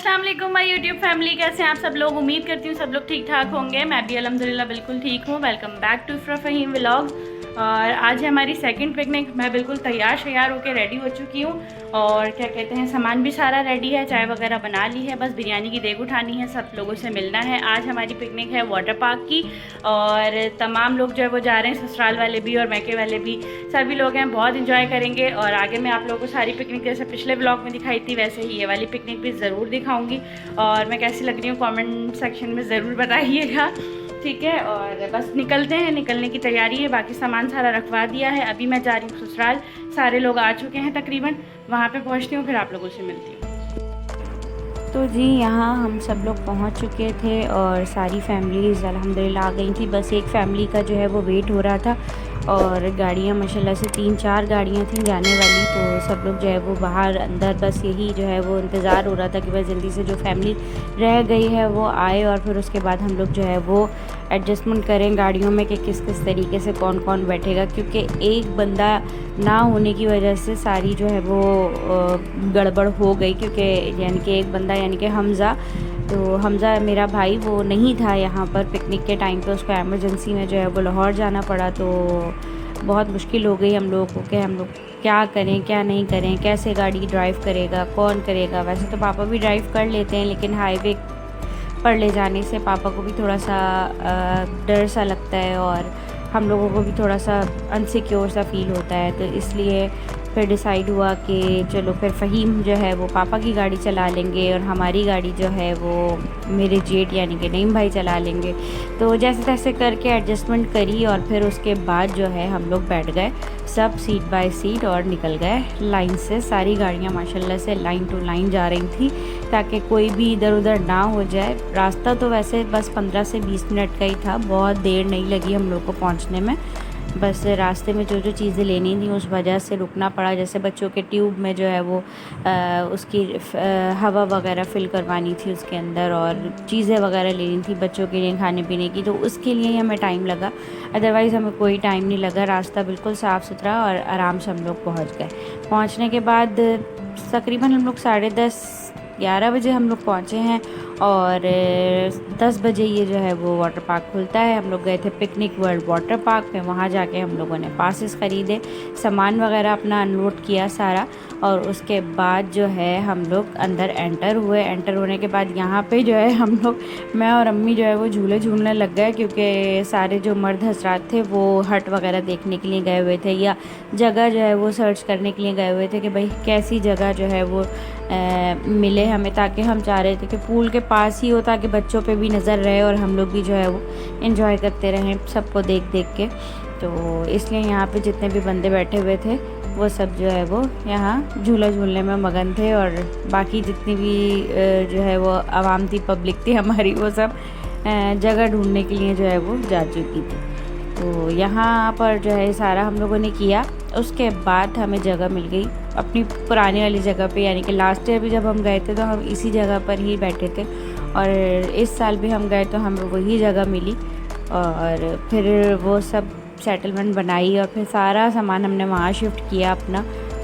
अस्सलाम वालेकुम my YouTube family, कैसे हैं आप सब लोग। उम्मीद करती हूँ सब लोग ठीक ठाक होंगे। मैं भी अल्हम्दुलिल्लाह बिल्कुल ठीक हूँ। Welcome back to Ifra Faheem vlog. और आज है हमारी सेकंड पिकनिक। मैं बिल्कुल तैयार होकर रेडी हो चुकी हूँ और क्या कहते हैं, सामान भी सारा रेडी है, चाय वगैरह बना ली है, बस बिरयानी की देग उठानी है, सब लोगों से मिलना है। आज हमारी पिकनिक है वाटर पार्क की और तमाम लोग जो है वो जा रहे हैं, ससुराल वाले भी और मैके वाले भी, सभी लोग हैं। बहुत इंजॉय करेंगे और आगे मैं आप लोगों को सारी पिकनिक जैसे पिछले ब्लॉग में दिखाई थी वैसे ही ये वाली पिकनिक भी ज़रूर दिखाऊंगी और मैं कैसी लग रही हूँ कमेंट सेक्शन में ज़रूर बताइएगा, ठीक है। और बस निकलते हैं, निकलने की तैयारी है, बाकी सामान सारा रखवा दिया है। अभी मैं जा रही हूँ ससुराल, सारे लोग आ चुके हैं तकरीबन, वहाँ पे पहुँचती हूँ, फिर आप लोगों से मिलती हूँ। तो जी यहाँ हम सब लोग पहुँच चुके थे और सारी फैमिलीज़ अल्हम्दुलिल्लाह आ गई थी। बस एक फ़ैमिली का जो है वो वेट हो रहा था और गाड़ियाँ माशाल्लाह से 3-4 गाड़ियाँ थीं जाने वाली, तो सब लोग जो है वो बाहर अंदर बस यही जो है वो इंतज़ार हो रहा था कि बस जल्दी से जो फैमिली रह गई है वो आए और फिर उसके बाद हम लोग जो है वो एडजस्टमेंट करें गाड़ियों में कि किस किस तरीके से कौन कौन बैठेगा, क्योंकि एक बंदा ना होने की वजह से सारी जो है वो गड़बड़ हो गई। क्योंकि यानी कि एक बंदा यानी कि हमज़ा, तो हमज़ा मेरा भाई वो नहीं था यहाँ पर पिकनिक के टाइम पे, उसको एमरजेंसी में जो है वो लाहौर जाना पड़ा। तो बहुत मुश्किल हो गई हम लोगों को कि हम लोग क्या करें क्या नहीं करें, कैसे गाड़ी ड्राइव करेगा, कौन करेगा। वैसे तो पापा भी ड्राइव कर लेते हैं लेकिन हाईवे पर ले जाने से पापा को भी थोड़ा सा डर सा लगता है और हम लोगों को भी थोड़ा सा अनसिक्योर सा फील होता है। तो इसलिए फिर डिसाइड हुआ कि चलो फिर फ़हीम जो है वो पापा की गाड़ी चला लेंगे और हमारी गाड़ी जो है वो मेरे जेठ यानी कि नईम भाई चला लेंगे। तो जैसे तैसे करके एडजस्टमेंट करी और फिर उसके बाद जो है हम लोग बैठ गए सब सीट बाय सीट और निकल गए लाइन से। सारी गाड़ियाँ माशाल्लाह से लाइन टू लाइन जा रही थी ताकि कोई भी इधर उधर ना हो जाए। रास्ता तो वैसे बस 15 से 20 मिनट का ही था, बहुत देर नहीं लगी हम लोग को पहुँचने में। बस रास्ते में जो जो चीज़ें लेनी थी उस वजह से रुकना पड़ा, जैसे बच्चों के ट्यूब में जो है वो उसकी हवा वगैरह फ़िल करवानी थी उसके अंदर और चीज़ें वगैरह लेनी थी बच्चों के लिए खाने पीने की, तो उसके लिए ही हमें टाइम लगा। अदरवाइज़ हमें कोई टाइम नहीं लगा। रास्ता बिल्कुल साफ़ सुथरा और आराम से हम लोग पहुँच गए। पहुँचने के बाद तकरीबन हम लोग 10:30-11 बजे हम लोग पहुँचे हैं और 10 बजे ये जो है वो वाटर पार्क खुलता है। हम लोग गए थे पिकनिक वर्ल्ड वाटर पार्क में, वहाँ जाके हम लोगों ने पासेस ख़रीदे, सामान वगैरह अपना अनलोड किया सारा और उसके बाद जो है हम लोग अंदर एंटर हुए। एंटर होने के बाद यहाँ पे जो है हम लोग, मैं और अम्मी जो है वो झूले झूलने लग गए, क्योंकि सारे जो मर्द हजरात थे वो हट वगैरह देखने के लिए गए हुए थे या जगह जो है वो सर्च करने के लिए गए हुए थे कि भाई कैसी जगह जो है वो मिले हमें, ताकि हम चाह रहे थे कि पूल के पास ही हो ताकि बच्चों पे भी नज़र रहे और हम लोग भी जो है वो एंजॉय करते रहें सबको देख देख के। तो इसलिए यहाँ पे जितने भी बंदे बैठे हुए थे वो सब जो है वो यहाँ झूला झूलने में मगन थे और बाकी जितनी भी जो है वो आवाम थी, पब्लिक थी हमारी, वो सब जगह ढूंढने के लिए जो है वो जा चुकी थी। तो यहाँ पर जो है सारा हम लोगों ने किया। उसके बाद हमें जगह मिल गई अपनी पुरानी वाली जगह पे, यानी कि लास्ट ईयर भी जब हम गए थे तो हम इसी जगह पर ही बैठे थे और इस साल भी हम गए तो हमें वही जगह मिली और फिर वो सब सेटलमेंट बनाई और फिर सारा सामान हमने वहाँ शिफ्ट किया अपना।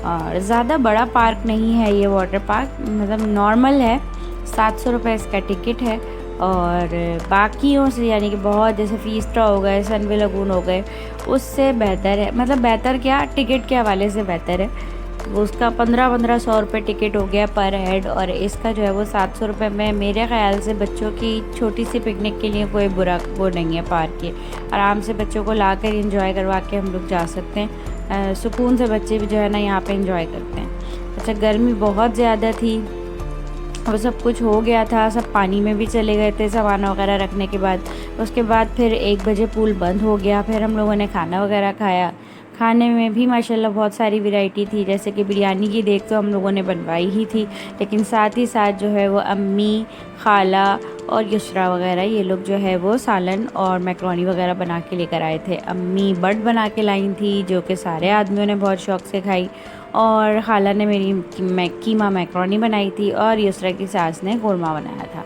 और ज़्यादा बड़ा पार्क नहीं है ये वाटर पार्क, मतलब नॉर्मल है, 700 रुपये इसका टिकट है और बाकियों से यानी कि बहुत जैसे फीस्टा हो गए, सनवे लगून हो गए, उससे बेहतर है। मतलब बेहतर क्या, टिकट के हवाले से बेहतर है। उसका 1500 रुपये टिकट हो गया पर हेड और इसका जो है वो 700 रुपये में मेरे ख़्याल से बच्चों की छोटी सी पिकनिक के लिए कोई बुरा वो नहीं है। पार्क के आराम से बच्चों को ला कर इंजॉय करवा के हम लोग जा सकते हैं। सुकून से बच्चे भी जो है ना यहाँ पे इंजॉय करते हैं। अच्छा, गर्मी बहुत ज़्यादा थी, वो सब कुछ हो गया था, सब पानी में भी चले गए थे सामान वगैरह रखने के बाद। उसके बाद फिर 1 बजे पूल बंद हो गया, फिर हम लोगों ने खाना वगैरह खाया। खाने में भी माशाल्लाह बहुत सारी वैरायटी थी, जैसे कि बिरयानी की देग तो हम लोगों ने बनवाई ही थी, लेकिन साथ ही साथ जो है वो अम्मी, खाला और युसरा वगैरह ये लोग जो है वो सालन और मैक्रोनी वगैरह बना के लेकर आए थे। अम्मी बट बना के लाई थी जो कि सारे आदमियों ने बहुत शौक़ से खाई और खाला ने मेरी कीमा मैक्रोनी बनाई थी और युसरा की सास ने कोरमा बनाया था।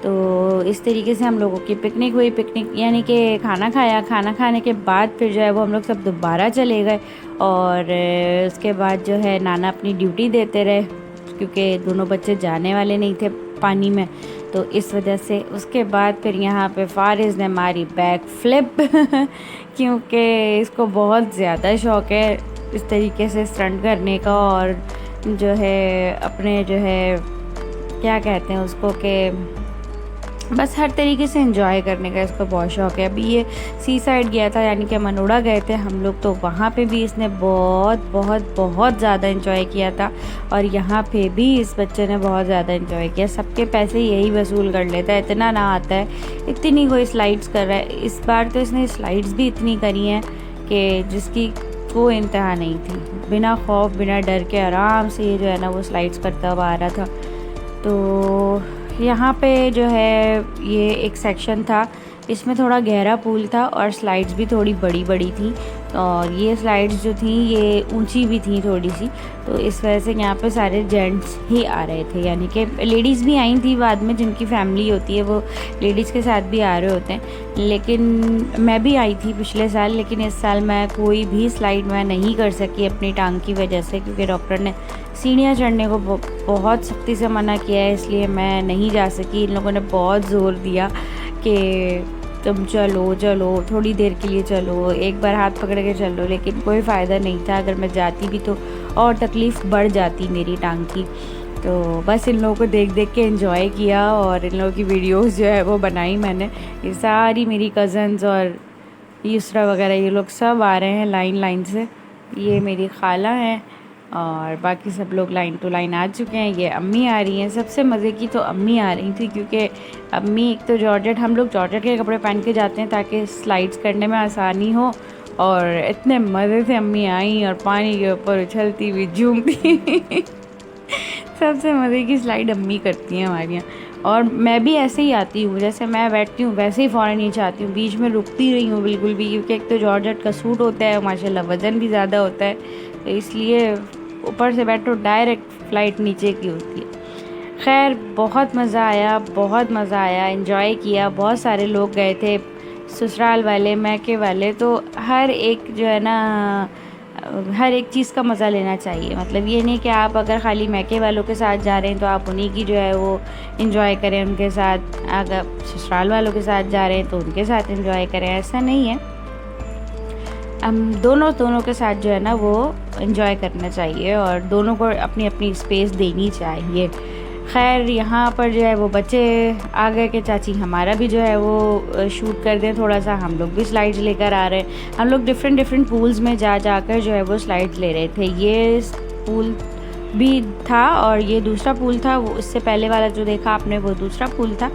तो इस तरीके से हम लोगों की पिकनिक हुई। पिकनिक यानी कि खाना खाया, खाना खाने के बाद फिर जो है वो हम लोग सब दोबारा चले गए और उसके बाद जो है नाना अपनी ड्यूटी देते रहे। क्योंकि दोनों बच्चे जाने वाले नहीं थे पानी में, तो इस वजह से। उसके बाद फिर यहाँ पे फ़ारिज़ ने मारी बैक फ्लिप क्योंकि इसको बहुत ज़्यादा शौक़ है इस तरीके से स्टंट करने का, और जो है अपने जो है क्या कहते हैं उसको कि बस हर तरीके से एंजॉय करने का इसको बहुत शौक़ है। अभी ये सी साइड गया था, यानी कि मनोड़ा गए थे हम लोग, तो वहाँ पे भी इसने बहुत बहुत बहुत ज़्यादा एंजॉय किया था, और यहाँ पे भी इस बच्चे ने बहुत ज़्यादा एंजॉय किया। सबके पैसे यही वसूल कर लेता है, इतना ना आता है, इतनी कोई स्लाइड्स कर रहा है। इस बार तो इसने स्लाइड्स भी इतनी करी हैं कि जिसकी कोई इंतहा नहीं थी। बिना खौफ बिना डर के आराम से ये जो है ना वो स्लाइड्स करता हुआ आ रहा था। तो यहाँ पे जो है ये एक सेक्शन था, इसमें थोड़ा गहरा पूल था और स्लाइड्स भी थोड़ी बड़ी बड़ी थी, और ये स्लाइड्स जो थी ये ऊंची भी थी थोड़ी सी, तो इस वजह से यहाँ पे सारे जेंट्स ही आ रहे थे, यानी कि लेडीज़ भी आई थी बाद में, जिनकी फैमिली होती है वो लेडीज़ के साथ भी आ रहे होते हैं। लेकिन मैं भी आई थी पिछले साल, लेकिन इस साल मैं कोई भी स्लाइड मैं नहीं कर सकी अपनी टांग की वजह से, क्योंकि डॉक्टर ने सीढ़ियाँ चढ़ने को बहुत सख्ती से मना किया है, इसलिए मैं नहीं जा सकी। इन लोगों ने बहुत ज़ोर दिया कि तुम चलो चलो थोड़ी देर के लिए चलो, एक बार हाथ पकड़ के चलो, लेकिन कोई फ़ायदा नहीं था। अगर मैं जाती भी तो और तकलीफ़ बढ़ जाती मेरी टांग की। तो बस इन लोगों को देख देख के एंजॉय किया, और इन लोगों की वीडियोस जो है वो बनाई मैंने। ये सारी मेरी कज़न्स और यूसरा वगैरह ये लोग सब आ रहे हैं लाइन लाइन से। ये मेरी खाला हैं और बाकी सब लोग लाइन टू लाइन आ चुके हैं। ये अम्मी आ रही हैं। सबसे मज़े की तो अम्मी आ रही थी, क्योंकि अम्मी एक तो जॉर्जेट, हम लोग जॉर्जेट के कपड़े पहन के जाते हैं ताकि स्लाइड्स करने में आसानी हो, और इतने मज़े से अम्मी आई और पानी के ऊपर उछलती हुई झूमती सबसे मज़े की स्लाइड अम्मी करती हैं हमारी यहाँ। और मैं भी ऐसे ही आती हूँ, जैसे मैं बैठती हूँ वैसे ही फ़ौरन नीचे आती हूँ, बीच में रुकती रही हूँ बिल्कुल भी, क्योंकि एक तो जॉर्जेट का सूट होता है, माशाल्लाह वज़न भी ज़्यादा होता है, तो इसलिए ऊपर से बैठो डायरेक्ट फ़्लाइट नीचे की होती है। खैर बहुत मज़ा आया, बहुत मज़ा आया, एंजॉय किया। बहुत सारे लोग गए थे, ससुराल वाले, मैके वाले, तो हर एक जो है ना हर एक चीज़ का मज़ा लेना चाहिए। मतलब ये नहीं कि आप अगर ख़ाली मैके वालों के साथ जा रहे हैं तो आप उन्हीं की जो है वो एंजॉय करें उनके साथ, अगर ससुराल वालों के साथ जा रहे हैं तो उनके साथ एंजॉय करें, ऐसा नहीं है। हम दोनों के साथ जो है ना वो एंजॉय करना चाहिए, और दोनों को अपनी अपनी स्पेस देनी चाहिए। खैर यहाँ पर जो है वो बच्चे आ गए कि चाची हमारा भी जो है वो शूट कर दें थोड़ा सा। हम लोग भी स्लाइड्स लेकर आ रहे हैं। हम लोग डिफरेंट पूल्स में जाकर जो है वो स्लाइड्स ले रहे थे। ये पूल भी था और ये दूसरा पूल था, वो इससे पहले वाला जो देखा आपने वो दूसरा पूल था।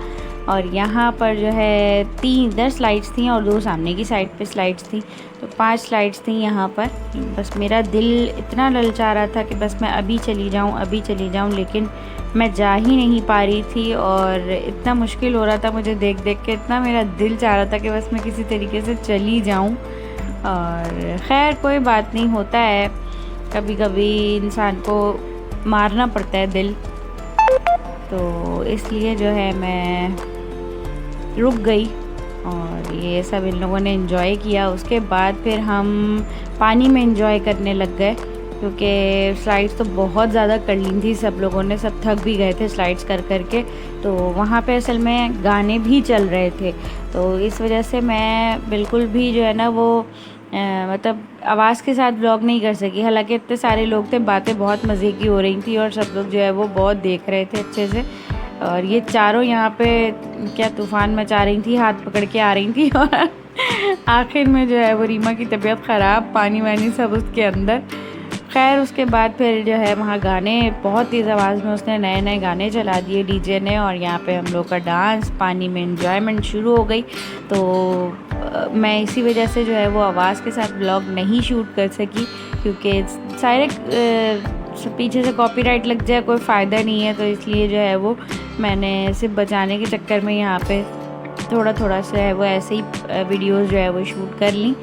और यहाँ पर जो है 3 स्लाइड्स थी और 2 सामने की साइड पे स्लाइड्स थी, तो 5 स्लाइड्स थी यहाँ पर। बस मेरा दिल इतना ललचा रहा था कि बस मैं अभी चली जाऊँ, लेकिन मैं जा ही नहीं पा रही थी, और इतना मुश्किल हो रहा था मुझे देख देख के, इतना मेरा दिल चाह रहा था कि बस मैं किसी तरीके से चली जाऊँ। और ख़ैर कोई बात नहीं, होता है कभी कभी इंसान को मारना पड़ता है दिल, तो इसलिए जो है मैं रुक गई और ये सब इन लोगों ने एंजॉय किया। उसके बाद फिर हम पानी में एंजॉय करने लग गए, क्योंकि स्लाइड्स तो बहुत ज़्यादा कर ली थी सब लोगों ने, सब थक भी गए थे स्लाइड्स कर के। तो वहाँ पे असल में गाने भी चल रहे थे, तो इस वजह से मैं बिल्कुल भी जो है ना वो मतलब आवाज़ के साथ व्लॉग नहीं कर सकी। हालांकि इतने सारे लोग थे, बातें बहुत मज़े की हो रही थी और सब लोग जो है वो बहुत देख रहे थे अच्छे से। और ये चारों यहाँ पे क्या तूफ़ान मचा रही थी, हाथ पकड़ के आ रही थी और आखिर में जो है वो रीमा की तबीयत ख़राब, पानी वानी सब उसके अंदर। खैर उसके बाद फिर जो है वहाँ गाने बहुत तेज़ आवाज़ में उसने नए गाने चला दिए डीजे ने, और यहाँ पे हम लोग का डांस, पानी में एंजॉयमेंट शुरू हो गई। तो मैं इसी वजह से जो है वो आवाज़ के साथ व्लॉग नहीं शूट कर सकी, क्योंकि सारे पीछे से कॉपीराइट लग जाए, कोई फ़ायदा नहीं है। तो इसलिए जो है वो मैंने सिर्फ बचाने के चक्कर में यहाँ पे थोड़ा सा है वो ऐसे ही वीडियोस जो है वो शूट कर ली।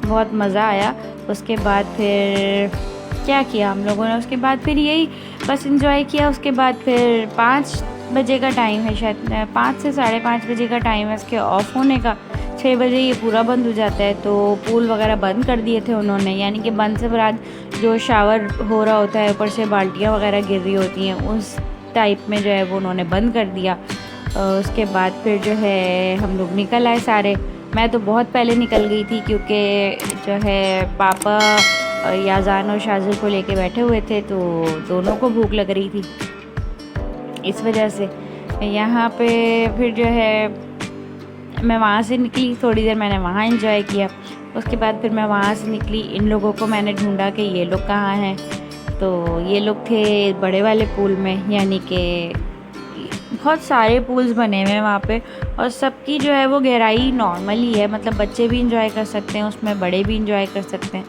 बहुत मज़ा आया। उसके बाद फिर क्या किया हम लोगों ने, उसके बाद फिर यही बस एंजॉय किया। उसके बाद फिर 5 बजे का टाइम है, शायद 5 से 5:30 बजे का टाइम है इसके ऑफ़ होने का। 6 बजे ये पूरा बंद हो जाता है। तो पूल वगैरह बंद कर दिए थे उन्होंने, यानी कि बंद से मुराद जो शावर हो रहा होता है, ऊपर से बाल्टियाँ वगैरह गिर रही होती हैं, उस टाइप में जो है वो उन्होंने बंद कर दिया। उसके बाद फिर जो है हम लोग निकल आए सारे। मैं तो बहुत पहले निकल गई थी क्योंकि जो है पापा याज़ान और शाजिल को लेके बैठे हुए थे, तो दोनों को भूख लग रही थी, इस वजह से यहाँ पे फिर जो है मैं वहाँ से निकली। थोड़ी देर मैंने वहाँ एंजॉय किया। उसके बाद फिर मैं वहाँ से निकली। इन लोगों को मैंने ढूंढा कि ये लोग कहाँ हैं, तो ये लोग थे बड़े वाले पूल में, यानी कि बहुत सारे पूल्स बने हुए हैं वहाँ पे, और सबकी जो है वो गहराई नॉर्मल ही है, मतलब बच्चे भी इंजॉय कर सकते हैं उसमें, बड़े भी इंजॉय कर सकते हैं।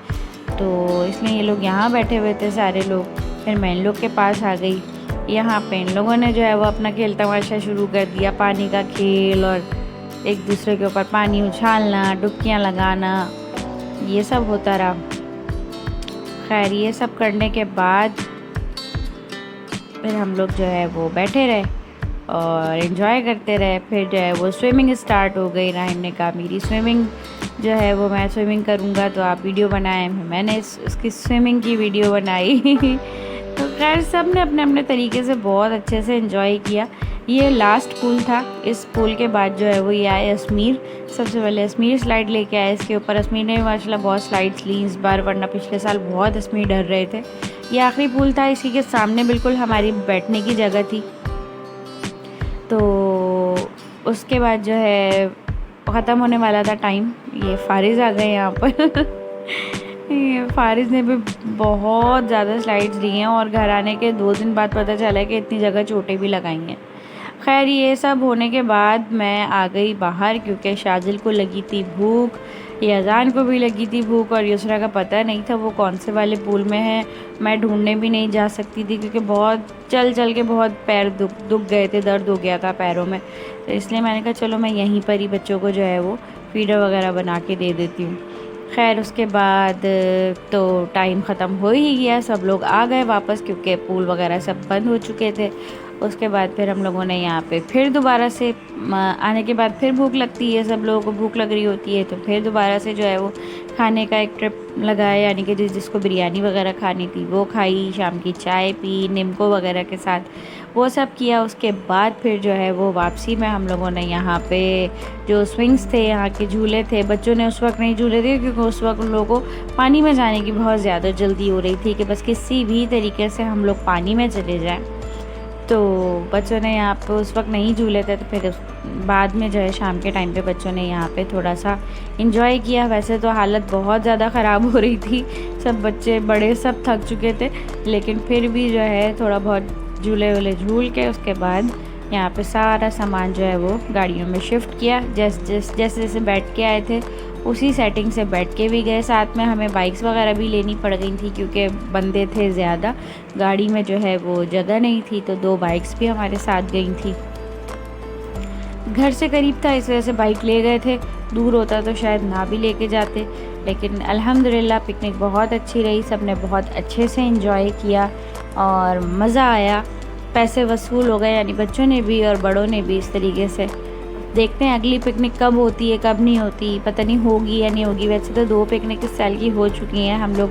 तो इसलिए ये लोग यहाँ बैठे हुए थे सारे लोग। फिर मैं इन लोग के पास आ गई। यहाँ पे इन लोगों ने जो है वो अपना खेल तमाशा शुरू कर दिया, पानी का खेल और एक दूसरे के ऊपर पानी उछालना, डुबकियाँ लगाना, ये सब होता रहा। खैर ये सब करने के बाद फिर हम लोग जो है वो बैठे रहे और इन्जॉय करते रहे। फिर जो है वो स्विमिंग स्टार्ट हो गई। राहिम ने कहा मेरी स्विमिंग जो है वो मैं स्विमिंग करूँगा, तो आप वीडियो बनाएं। मैंने उसकी स्विमिंग की वीडियो बनाई। तो खैर सब ने अपने अपने तरीके से बहुत अच्छे से इन्जॉय किया। ये लास्ट पूल था। इस पूल के बाद जो है वो ये आए अजमेर। सबसे पहले अजमेर स्लाइड लेके आए। इसके ऊपर अजमेर ने माशाल्लाह बहुत स्लाइड्स ली इस बार, वरना पिछले साल बहुत अजमेर डर रहे थे। ये आखिरी पूल था। इसी के सामने बिल्कुल हमारी बैठने की जगह थी। तो उसके बाद जो है ख़त्म होने वाला था टाइम। ये फारिज़ आ गए यहाँ पर। ये फारिज़ ने भी बहुत ज़्यादा स्लाइड्स ली हैं, और घर आने के 2 दिन बाद पता चला कि इतनी जगह चोटें भी लगाई हैं। खैर ये सब होने के बाद मैं आ गई बाहर, क्योंकि शाजिल को लगी थी भूख, याज़ान को भी लगी थी भूख, और युसरा का पता नहीं था वो कौन से वाले पूल में है। मैं ढूंढने भी नहीं जा सकती थी क्योंकि बहुत चल चल के बहुत पैर दुख गए थे, दर्द हो गया था पैरों में। तो इसलिए मैंने कहा चलो मैं यहीं पर ही बच्चों को जो है वो फीडर वगैरह बना के दे देती हूँ। खैर उसके बाद तो टाइम ख़त्म हो ही गया, सब लोग आ गए वापस क्योंकि पूल वगैरह सब बंद हो चुके थे। उसके बाद फिर हम लोगों ने यहाँ पे फिर दोबारा से आने के बाद फिर भूख लगती है, सब लोगों को भूख लग रही होती है, तो फिर दोबारा से जो है वो खाने का एक ट्रिप लगाया, यानी कि जिसको बिरयानी वगैरह खानी थी वो खाई, शाम की चाय पी निम्को वगैरह के साथ, वो सब किया। उसके बाद फिर जो है वो वापसी में हम लोगों ने यहाँ पे जो स्विंग्स थे, यहाँ के झूले थे, बच्चों ने उस वक्त नहीं झूले थे क्योंकि उस वक्त उन लोगों को पानी में जाने की बहुत ज़्यादा जल्दी हो रही थी कि बस किसी भी तरीके से हम लोग पानी में चले जाएँ। तो बच्चों ने यहाँ पे उस वक्त नहीं झूले थे, तो फिर बाद में जो है शाम के टाइम पे बच्चों ने यहाँ पे थोड़ा सा इंजॉय किया। वैसे तो हालत बहुत ज़्यादा ख़राब हो रही थी, सब बच्चे बड़े सब थक चुके थे, लेकिन फिर भी जो है थोड़ा बहुत झूले वूले झूल के उसके बाद यहाँ पे सारा सामान जो है वो गाड़ियों में शिफ्ट किया। जैसे जैसे बैठ के आए थे उसी सेटिंग से बैठ के भी गए। साथ में हमें बाइक्स वगैरह भी लेनी पड़ गई थी क्योंकि बंदे थे ज़्यादा, गाड़ी में जो है वो जगह नहीं थी, तो 2 बाइक्स भी हमारे साथ गई थी। घर से करीब था इस वजह से बाइक ले गए थे, दूर होता तो शायद ना भी लेके जाते, लेकिन अल्हम्दुलिल्लाह पिकनिक बहुत अच्छी रही। सब ने बहुत अच्छे से एंजॉय किया और मज़ा आया। पैसे वसूल हो गए, यानी बच्चों ने भी और बड़ों ने भी इस तरीके से। देखते हैं अगली पिकनिक कब होती है कब नहीं होती, पता नहीं होगी या नहीं होगी। वैसे तो 2 पिकनिक इस साल की हो चुकी हैं। हम लोग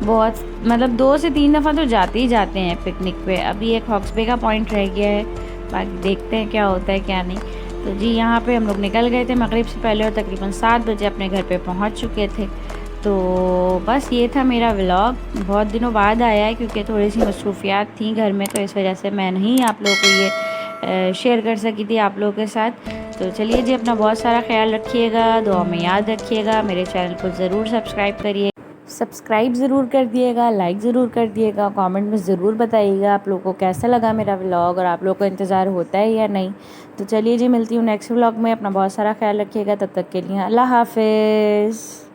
बहुत मतलब 2 से 3 दफ़ा तो जाते ही जाते हैं पिकनिक पे। अभी एक हॉक्स बे का पॉइंट रह गया है, बाकी देखते हैं क्या होता है क्या नहीं। तो जी यहाँ पे हम लोग निकल गए थे मगरिब से पहले और तकरीबन 7 बजे अपने घर पे पहुँच चुके थे। तो बस ये था मेरा व्लॉग। बहुत दिनों बाद आया है क्योंकि थोड़ी सी मसरूफियात थी घर में, तो इस वजह से मैं नहीं आप लोगों को ये शेयर कर सकी थी आप लोगों के साथ। तो चलिए जी, अपना बहुत सारा ख्याल रखिएगा, दुआ में याद रखिएगा। मेरे चैनल को ज़रूर सब्सक्राइब ज़रूर कर दिएगा, लाइक ज़रूर कर दिएगा, कमेंट में ज़रूर बताइएगा आप लोगों को कैसा लगा मेरा व्लॉग और आप लोगों को इंतज़ार होता है या नहीं। तो चलिए जी, मिलती हूँ नेक्स्ट व्लॉग में। अपना बहुत सारा ख्याल रखिएगा, तब तक के लिए अल्लाह हाफ़िज़।